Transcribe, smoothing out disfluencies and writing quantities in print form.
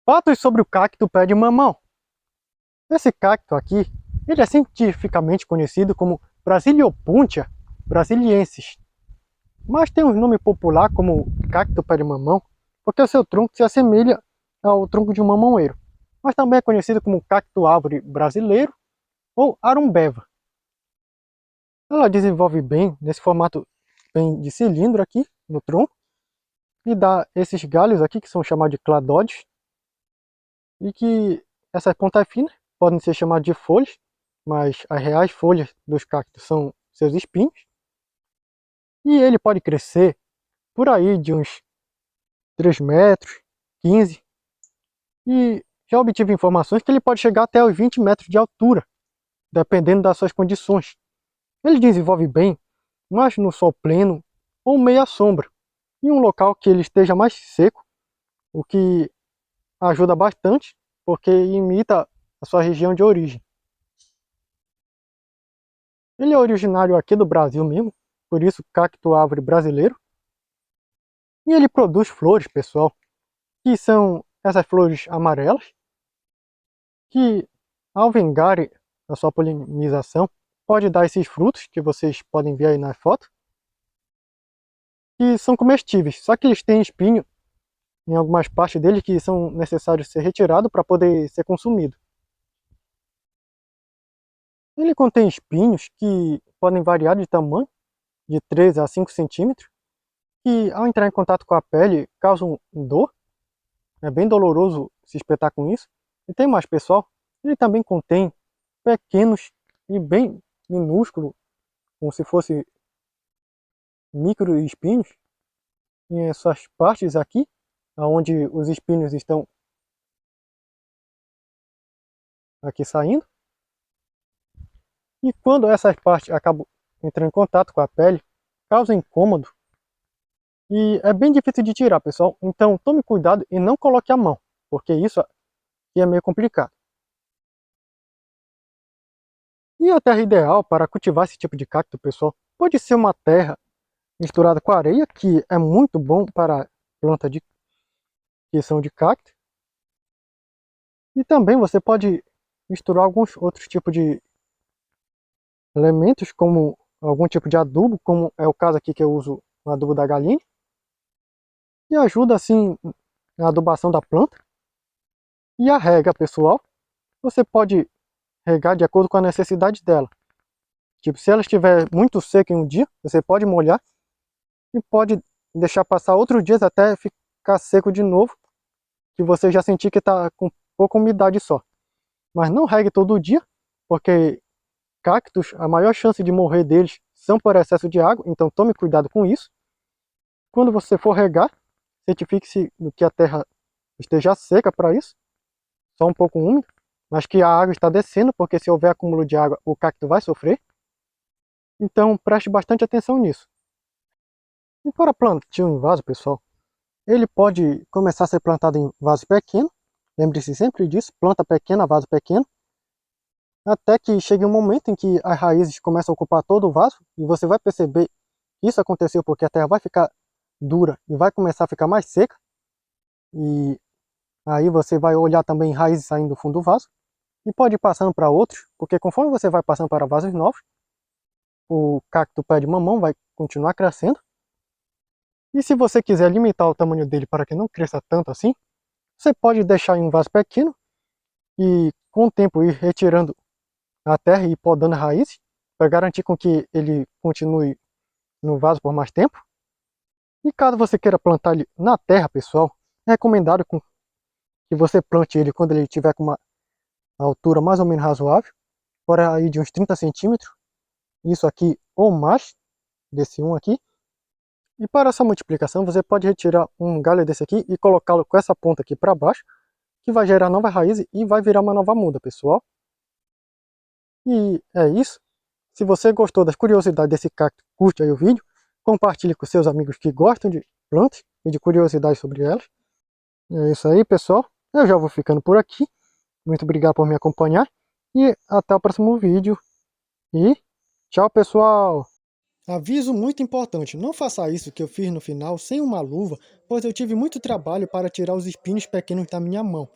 Fatos sobre o cacto pé de mamão. Esse cacto aqui, ele é cientificamente conhecido como Brasiliopuntia brasiliensis, mas tem um nome popular como cacto pé de mamão, porque o seu tronco se assemelha ao tronco de um mamãoeiro, mas também é conhecido como cacto árvore brasileiro ou arumbeva. Ela desenvolve bem nesse formato bem de cilindro aqui no tronco e dá esses galhos aqui que são chamados de cladóides, e que essas pontas finas podem ser chamadas de folhas, mas as reais folhas dos cactos são seus espinhos, e ele pode crescer por aí de uns 3 metros, 15, e já obtive informações que ele pode chegar até os 20 metros de altura, dependendo das suas condições. Ele desenvolve bem, mas no sol pleno ou meia sombra, em um local que ele esteja mais seco, o que ajuda bastante, porque imita a sua região de origem. Ele é originário aqui do Brasil mesmo, por isso cacto árvore brasileiro. E ele produz flores, pessoal, que são essas flores amarelas, que ao vingarem a sua polinização, pode dar esses frutos que vocês podem ver aí na foto, que são comestíveis, só que eles têm espinho em algumas partes dele que são necessários ser retirados para poder ser consumido. Ele contém espinhos que podem variar de tamanho, de 3 a 5 centímetros, que ao entrar em contato com a pele causam dor. É bem doloroso se espetar com isso. E tem mais, pessoal, ele também contém pequenos e bem minúsculos, como se fosse micro espinhos, em essas partes aqui, onde os espinhos estão aqui saindo. E quando essas partes acabam entrando em contato com a pele, causa incômodo. E é bem difícil de tirar, pessoal. Então tome cuidado e não coloque a mão, porque isso aqui é meio complicado. E a terra ideal para cultivar esse tipo de cacto, pessoal, pode ser uma terra misturada com areia, que é muito bom para planta que são de cacto. E também você pode misturar alguns outros tipos de elementos, como algum tipo de adubo, como é o caso aqui que eu uso o adubo da galinha, e ajuda assim na adubação da planta. E a rega, pessoal, você pode regar de acordo com a necessidade dela. Tipo, se ela estiver muito seca em um dia, você pode molhar e pode deixar passar outros dias até ficar seco de novo, que você já sentir que está com pouca umidade só. Mas não regue todo dia, porque cactos, a maior chance de morrer deles são por excesso de água, então tome cuidado com isso. Quando você for regar, certifique-se de que a terra esteja seca para isso, só um pouco úmida, mas que a água está descendo, porque se houver acúmulo de água, o cacto vai sofrer. Então preste bastante atenção nisso. E para plantio em vaso, pessoal, ele pode começar a ser plantado em vaso pequeno. Lembre-se sempre disso, planta pequena, vaso pequeno, até que chegue um momento em que as raízes começam a ocupar todo o vaso, e você vai perceber que isso aconteceu porque a terra vai ficar dura e vai começar a ficar mais seca, e aí você vai olhar também raízes saindo do fundo do vaso, e pode ir passando para outros, porque conforme você vai passando para vasos novos, o cacto pé de mamão vai continuar crescendo. E se você quiser limitar o tamanho dele para que não cresça tanto assim, você pode deixar em um vaso pequeno e com o tempo ir retirando a terra e podando a raiz, para garantir com que ele continue no vaso por mais tempo. E caso você queira plantar ele na terra, pessoal, é recomendado que você plante ele quando ele estiver com uma altura mais ou menos razoável, por aí de uns 30 centímetros, isso aqui ou mais, desse um aqui. E para essa multiplicação, você pode retirar um galho desse aqui e colocá-lo com essa ponta aqui para baixo, que vai gerar nova raiz e vai virar uma nova muda, pessoal. E é isso. Se você gostou das curiosidades desse cacto, curte aí o vídeo, compartilhe com seus amigos que gostam de plantas e de curiosidades sobre elas. É isso aí, pessoal. Eu já vou ficando por aqui. Muito obrigado por me acompanhar e até o próximo vídeo. E tchau, pessoal! Aviso muito importante: não faça isso que eu fiz no final sem uma luva, pois eu tive muito trabalho para tirar os espinhos pequenos da minha mão.